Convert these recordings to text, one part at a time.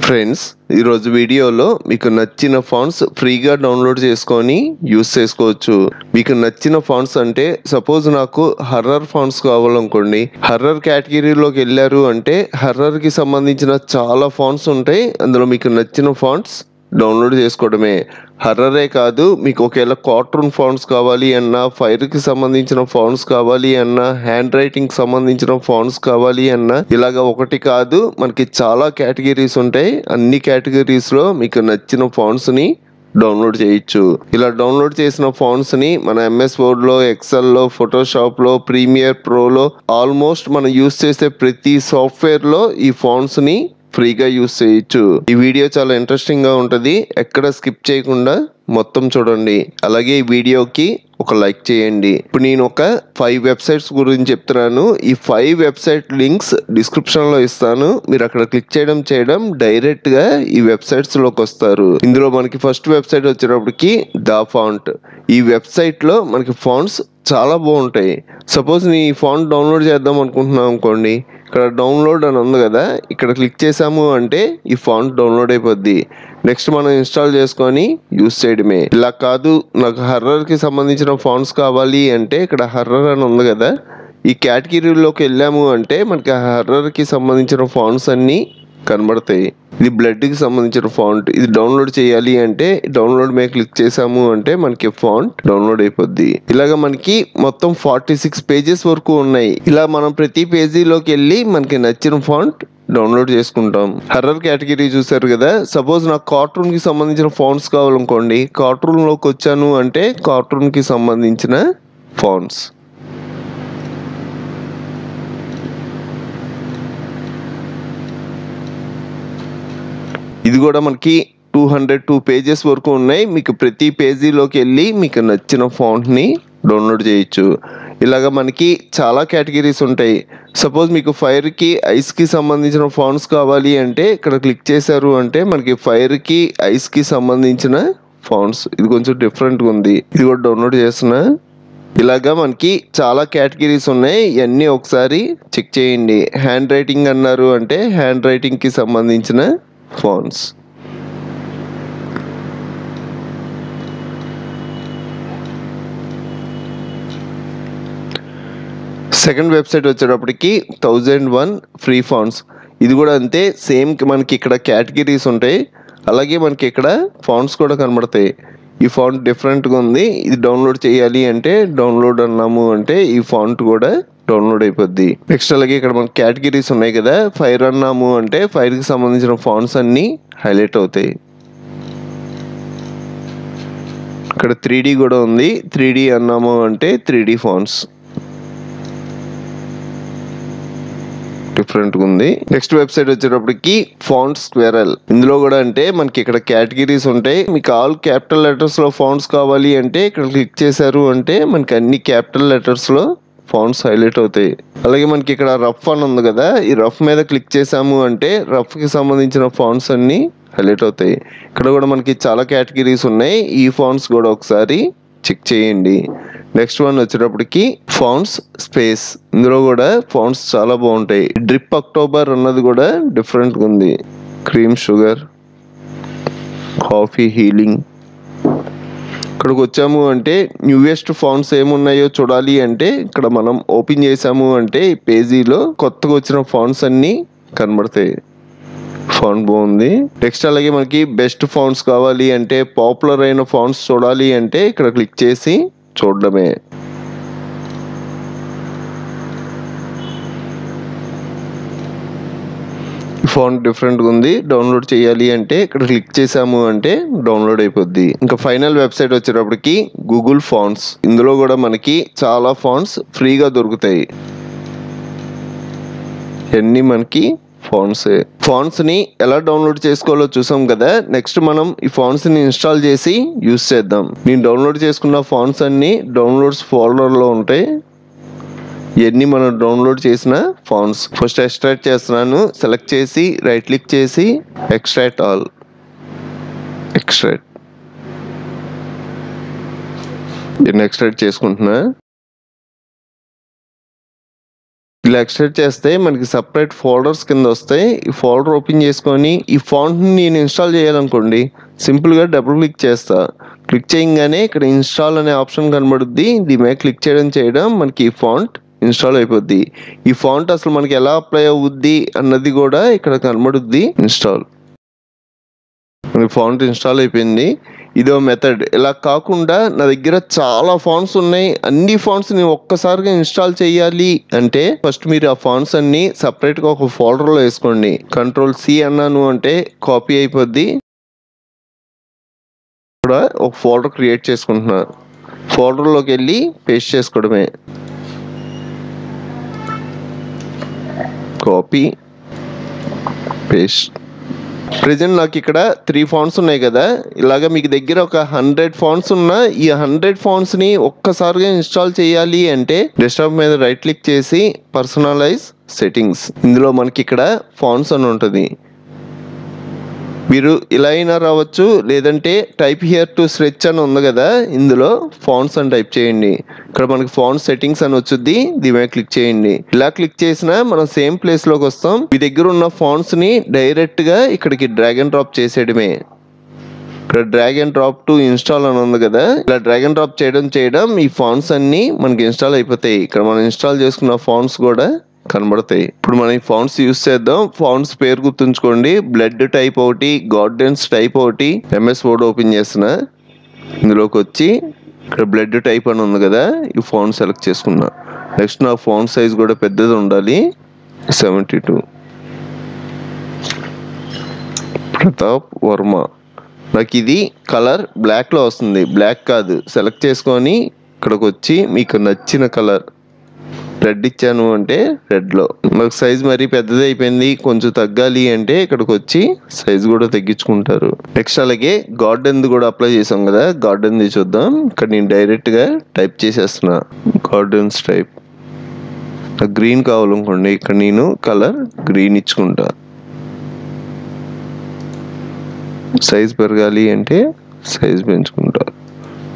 Friends, ఈరోజు వీడియోలో మీకు నచ్చిన ఫాంట్స్ ఫ్రీగా డౌన్లోడ్ చేసుకొని యూస్ చేసుకోవచ్చు. మీకు నచ్చిన ఫాంట్స్ అంటే సపోజ్ నాకు హర్రర్ ఫాంట్స్ కావాలనుకోండి, హర్రర్ కేటగిరీలోకి వెళ్ళారు అంటే హర్రర్కి సంబంధించిన చాలా ఫాంట్స్ ఉంటాయి. అందులో మీకు నచ్చిన ఫాంట్స్ డౌన్లోడ్ చేసుకోవడమే. హర్రరే కాదు, మీకు ఒకవేళ కార్టూన్ ఫాంట్స్ కావాలి అన్నా, ఫైర్కి సంబంధించిన ఫాంట్స్ కావాలి అన్నా, హ్యాండ్ రైటింగ్ సంబంధించిన ఫాంట్స్ కావాలి అన్నా, ఇలాగ ఒకటి కాదు మనకి చాలా కేటగిరీస్ ఉంటాయి. అన్ని కేటగిరీస్లో మీకు నచ్చిన ఫాంట్స్ని డౌన్లోడ్ చేయొచ్చు. ఇలా డౌన్లోడ్ చేసిన ఫాంట్స్ని మన ఎంఎస్ వర్డ్లో, ఎక్సెల్లో, ఫోటోషాప్లో, ప్రీమియర్ ప్రోలో ఆల్మోస్ట్ మనం యూస్ చేసే ప్రతి సాఫ్ట్వేర్లో ఈ ఫాంట్స్ని ఫ్రీగా యూస్ చేయొచ్చు. ఈ వీడియో చాలా ఇంట్రెస్టింగ్ గా ఉంటుంది, ఎక్కడ స్కిప్ చేయకుండా మొత్తం చూడండి. అలాగే ఈ వీడియోకి ఒక లైక్ చేయండి. ఇప్పుడు నేను ఒక 5 వెబ్సైట్స్ గురించి చెప్తున్నాను. ఈ 5 వెబ్సైట్ లింక్స్ డిస్క్రిప్షన్ లో ఇస్తాను. మీరు అక్కడ క్లిక్ చేయడం డైరెక్ట్ గా ఈ వెబ్సైట్స్ లోకి వస్తారు. ఇందులో మనకి ఫస్ట్ వెబ్సైట్ వచ్చేటప్పటికి దా ఫాంట్. ఈ వెబ్సైట్ లో మనకి ఫాంట్స్ చాలా బాగుంటాయి. సపోజ్ నీ ఫాంట్ డౌన్లోడ్ చేద్దాం అనుకుంటున్నాం అనుకోండి, ఇక్కడ డౌన్లోడ్ అని ఉంది కదా, ఇక్కడ క్లిక్ చేసాము అంటే ఈ ఫాంట్ డౌన్లోడ్ అయిపోద్ది. నెక్స్ట్ మనం ఇన్స్టాల్ చేసుకొని యూస్ చేయడమే. ఇలా కాదు, నాకు హర్రర్కి సంబంధించిన ఫాంట్స్ కావాలి అంటే ఇక్కడ హర్రర్ అని ఉంది కదా, ఈ కేటగిరీలోకి వెళ్ళాము అంటే మనకి హర్రర్కి సంబంధించిన ఫాంట్స్ అన్నీ కనబడతాయి. ఇది బ్లడ్కి సంబంధించిన ఫాంట్. ఇది డౌన్లోడ్ చేయాలి అంటే డౌన్లోడ్ మీద క్లిక్ చేసాము అంటే మనకి ఫాంట్ డౌన్లోడ్ అయిపోద్ది. ఇలాగ మనకి మొత్తం 46 పేజెస్ వరకు ఉన్నాయి. ఇలా మనం ప్రతి పేజీలోకి వెళ్ళి మనకి నచ్చిన ఫాంట్ డౌన్లోడ్ చేసుకుంటాం. హర్రర్ కేటగిరీ చూసారు కదా, సపోజ్ నాకు కార్టూన్ కి సంబంధించిన ఫాంట్స్ కావాలనుకోండి, కార్టూన్ లోకి వచ్చాను అంటే కార్టూన్ కి సంబంధించిన ఫాంట్స్. ఇది కూడా మనకి 202 పేజెస్ వరకు ఉన్నాయి. మీకు ప్రతి పేజీలోకి వెళ్ళి మీకు నచ్చిన ఫాంట్ని డౌన్లోడ్ చేయొచ్చు. ఇలాగ మనకి చాలా కేటగిరీస్ ఉంటాయి. సపోజ్ మీకు ఫైర్కి, ఐస్కి సంబంధించిన ఫాంట్స్ కావాలి అంటే ఇక్కడ క్లిక్ చేశారు అంటే మనకి ఫైర్కి, ఐస్కి సంబంధించిన ఫాంట్స్. ఇది కొంచెం డిఫరెంట్గా ఉంది, ఇది కూడా డౌన్లోడ్ చేస్తున్నా. ఇలాగా మనకి చాలా కేటగిరీస్ ఉన్నాయి. ఇవన్నీ ఒకసారి చెక్ చేయండి. హ్యాండ్ రైటింగ్ అన్నారు అంటే హ్యాండ్ రైటింగ్కి సంబంధించిన ఫాంట్స్. సెకండ్ వెబ్సైట్ వచ్చేటప్పటికి 1001 ఫ్రీ ఫాంట్స్. ఇది కూడా అంతే, సేమ్ మనకి ఇక్కడ కేటగిరీస్ ఉంటాయి, అలాగే మనకి ఇక్కడ ఫాంట్స్ కూడా కనబడతాయి. ఈ ఫాంట్ డిఫరెంట్గా ఉంది, ఇది డౌన్లోడ్ చేయాలి అంటే డౌన్లోడ్ అన్నాము అంటే ఈ ఫాంట్ కూడా డౌన్లోడ్ అయిపోద్ది. నెక్స్ట్ అలాగే ఇక్కడ మనకి కేటగిరీస్ ఉన్నాయి కదా, ఫైర్ అన్నాము అంటే ఫైర్కి సంబంధించిన ఫాంట్స్ అన్నీ హైలైట్ అవుతాయి. ఇక్కడ 3D కూడా ఉంది, 3D అన్నాము అంటే 3D ఫాంట్స్ డిఫరెంట్గా ఉంది. నెక్స్ట్ వెబ్సైట్ వచ్చేటప్పటికి ఫాంట్ స్క్వేరల్. ఇందులో కూడా అంటే మనకి ఇక్కడ కేటగిరీస్ ఉంటాయి. మీకు ఆల్ క్యాపిటల్ లెటర్స్ లో ఫాంట్స్ కావాలి అంటే ఇక్కడ క్లిక్ చేశారు అంటే మనకి అన్ని క్యాపిటల్ లెటర్స్ లో ఫాంట్స్ హైలైట్ అవుతాయి. అలాగే మనకి ఇక్కడ రఫ్ అని ఉంది కదా, ఈ రఫ్ మీద క్లిక్ చేసాము అంటే రఫ్ కి సంబంధించిన ఫాంట్స్ అన్ని హైలైట్ అవుతాయి. ఇక్కడ కూడా మనకి చాలా కేటగిరీస్ ఉన్నాయి. ఈ ఫాంట్స్ కూడా ఒకసారి చెక్ చేయండి. నెక్స్ట్ వన్ వచ్చేటప్పటికి ఫాంట్స్ స్పేస్. ఇందులో కూడా ఫాంట్స్ చాలా బాగుంటాయి. డ్రిప్ అక్టోబర్ అన్నది కూడా డిఫరెంట్గా ఉంది. Cream sugar, coffee healing. ఇక్కడికి వచ్చాము అంటే న్యూయెస్ట్ ఫాంట్స్ ఏమున్నాయో చూడాలి అంటే ఇక్కడ మనం ఓపెన్ చేసాము అంటే ఈ పేజీలో కొత్తగా వచ్చిన ఫాంట్స్ అన్నీ కనబడతాయి. ఫాంట్ బాగుంది. నెక్స్ట్ అలాగే మనకి బెస్ట్ ఫాంట్స్ కావాలి అంటే, పాపులర్ అయిన ఫాంట్స్ చూడాలి అంటే ఇక్కడ క్లిక్ చేసి చూడడమే. ఫాంట్ డిఫరెంట్గా ఉంది, డౌన్లోడ్ చేయాలి అంటే ఇక్కడ క్లిక్ చేసాము అంటే డౌన్లోడ్ అయిపోద్ది. ఇంకా ఫైనల్ వెబ్సైట్ వచ్చేటప్పటికి గూగుల్ ఫాంట్స్. ఇందులో కూడా మనకి చాలా ఫాంట్స్ ఫ్రీగా దొరుకుతాయి. ఇవన్నీ మనకి ఫాంట్స్ ని ఎలా డౌన్లోడ్ చేసుకోవాలో చూసాం కదా. నెక్స్ట్ మనం ఈ ఫాంట్స్ ని ఇన్స్టాల్ చేసి యూస్ చేద్దాం. నేను డౌన్లోడ్ చేసుకున్న ఫాంట్స్ అన్ని డౌన్లోడ్స్ ఫోల్డర్ లో ఉంటాయి. ఇవన్నీ మనం డౌన్లోడ్ చేసిన ఫాంట్స్. ఫస్ట్ ఎక్స్ట్రాక్ట్ చేస్తున్నాను. సెలెక్ట్ చేసి రైట్ క్లిక్ చేసి ఎక్స్ట్రాక్ట్ ఆల్. దీన్ని ఎక్స్ట్రాక్ట్ చేసుకుంటున్నా. ఇలా ఎక్స్ట్రాక్ట్ చేస్తే మనకి సపరేట్ ఫోల్డర్స్ కింద వస్తాయి. ఈ ఫోల్డర్ ఓపెన్ చేసుకొని ఈ ఫాంట్ని నేను ఇన్స్టాల్ చేయాలనుకోండి, సింపుల్గా డబుల్ క్లిక్ చేస్తా. క్లిక్ చేయగానే ఇక్కడ ఇన్స్టాల్ అనే ఆప్షన్ కనబడుద్ది. దీని మీద క్లిక్ చేయడం మనకి ఈ ఫాంట్ ఇన్స్టాల్ అయిపోద్ది. ఈ ఫాంట్ అసలు మనకి ఎలా అప్లై అవుద్ది అన్నది కూడా ఇక్కడ కనబడుద్ది. ఇన్స్టాల్ ఫాంట్ ఇన్స్టాల్ అయిపోయింది. ఇదో మెథడ్. ఇలా కాకుండా నా దగ్గర చాలా ఫాంట్స్ ఉన్నాయి, అన్ని ఫాంట్స్ నేను ఒక్కసారిగా ఇన్స్టాల్ చేయాలి అంటే ఫస్ట్ మీరు ఆ ఫాంట్స్ అన్ని సపరేట్గా ఒక ఫోల్డర్లో వేసుకోండి. Ctrl+C అన్నాను అంటే కాపీ అయిపోద్ది. ఇక్కడ ఒక ఫోల్డర్ క్రియేట్ చేసుకుంటున్నా. ఫోల్డర్లోకి వెళ్ళి పేస్ట్ చేసుకోవడమే. Copy paste. ప్రెజెంట్ నాకు ఇక్కడ 3 ఫాంట్స్ ఉన్నాయి కదా, ఇలాగ మీకు దగ్గర ఒక 100 ఫాంట్స్ ఉన్నా ఈ 100 ఫాంట్స్ని ఒక్కసారిగా ఇన్స్టాల్ చేయాలి అంటే డెస్క్టాప్ మీద రైట్ క్లిక్ చేసి పర్సనలైజ్ సెట్టింగ్స్, ఇందులో మనకి ఇక్కడ ఫాంట్స్ అని ఉంటుంది. మీరు ఇలా అయినా రావచ్చు, లేదంటే టైప్ హియర్ టు స్ట్రెచ్ అని ఉంది కదా, ఇందులో ఫాంట్స్ అని టైప్ చేయండి. ఇక్కడ మనకి ఫాంట్ సెట్టింగ్స్ అని వచ్చుద్ది. దీని మీద క్లిక్ చేయండి. ఇలా క్లిక్ చేసినా మనం సేమ్ ప్లేస్లోకి వస్తాం. మీ దగ్గర ఉన్న ఫాంట్స్ని డైరెక్ట్గా ఇక్కడికి డ్రాగ్ అండ్ డ్రాప్ చేసేయడమే. ఇక్కడ drag and drop to install అని ఉంది కదా, ఇలా డ్రాగ్ అండ్ డ్రాప్ చేయడం ఈ ఫాంట్స్ అన్ని మనకి ఇన్స్టాల్ అయిపోతాయి. ఇక్కడ మనం ఇన్స్టాల్ చేసుకున్న ఫాంట్స్ కూడా కనబడతాయి. ఇప్పుడు మనం ఈ ఫాంట్స్ యూస్ చేద్దాం. ఫాంట్స్ పేరు గుర్తుంచుకోండి. బ్లడ్ టైప్ ఒకటి, గార్డెన్స్ టైప్ ఒకటి. MS Word ఓపెన్ చేస్తున్నా. ఇందులోకి వచ్చి ఇక్కడ బ్లడ్ టైప్ అని ఉంది కదా, ఈ ఫాంట్ సెలెక్ట్ చేసుకున్నా. నెక్స్ట్ నా ఫాంట్ సైజ్ కూడా పెద్దది ఉండాలి, 72. ప్రతాప్ వర్మ. నాకు ఇది కలర్ బ్లాక్లో వస్తుంది, బ్లాక్ కాదు. సెలెక్ట్ చేసుకొని ఇక్కడికి వచ్చి మీకు నచ్చిన కలర్ రెడ్ ఇచ్చాను అంటే రెడ్లో. నాకు సైజ్ మరీ పెద్దది అయిపోయింది, కొంచెం తగ్గాలి అంటే ఇక్కడికి వచ్చి సైజ్ కూడా తగ్గించుకుంటారు. నెక్స్ట్ అలాగే గార్డెన్ కూడా అప్లై చేసాం కదా, గార్డెన్ చూద్దాం. ఇక్కడ నేను డైరెక్ట్గా టైప్ చేసేస్తున్నా, గార్డెన్స్ టైప్. నాకు గ్రీన్ కావాలనుకోండి, ఇక్కడ నేను కలర్ గ్రీన్ ఇచ్చుకుంటా. సైజ్ పెరగాలి అంటే సైజ్ పెంచుకుంటా.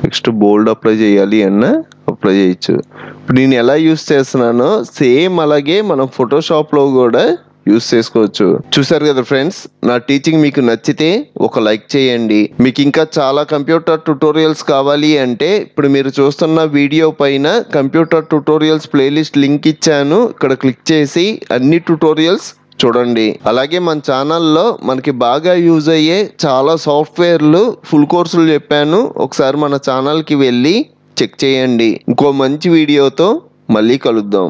నెక్స్ట్ బోల్డ్ అప్లై చేయాలి అన్న అప్లై చేయొచ్చు. ఇప్పుడు నేను ఎలా యూస్ చేస్తున్నానో సేమ్ అలాగే మనం ఫోటోషాప్లో కూడా యూస్ చేసుకోవచ్చు. చూసారు కదా ఫ్రెండ్స్, నా టీచింగ్ మీకు నచ్చితే ఒక లైక్ చేయండి. మీకు ఇంకా చాలా కంప్యూటర్ ట్యుటోరియల్స్ కావాలి అంటే ఇప్పుడు మీరు చూస్తున్న వీడియో పైన కంప్యూటర్ ట్యుటోరియల్స్ ప్లేలిస్ట్ లింక్ ఇచ్చాను. ఇక్కడ క్లిక్ చేసి అన్ని ట్యుటోరియల్స్ చూడండి. అలాగే మన ఛానల్లో మనకి బాగా యూజ్ అయ్యే చాలా సాఫ్ట్వేర్లు ఫుల్ కోర్సులు చెప్పాను. ఒకసారి మన ఛానల్కి వెళ్ళి చెక్ చేయండి. ఇంకో మంచి వీడియోతో మళ్ళీ కలుద్దాం.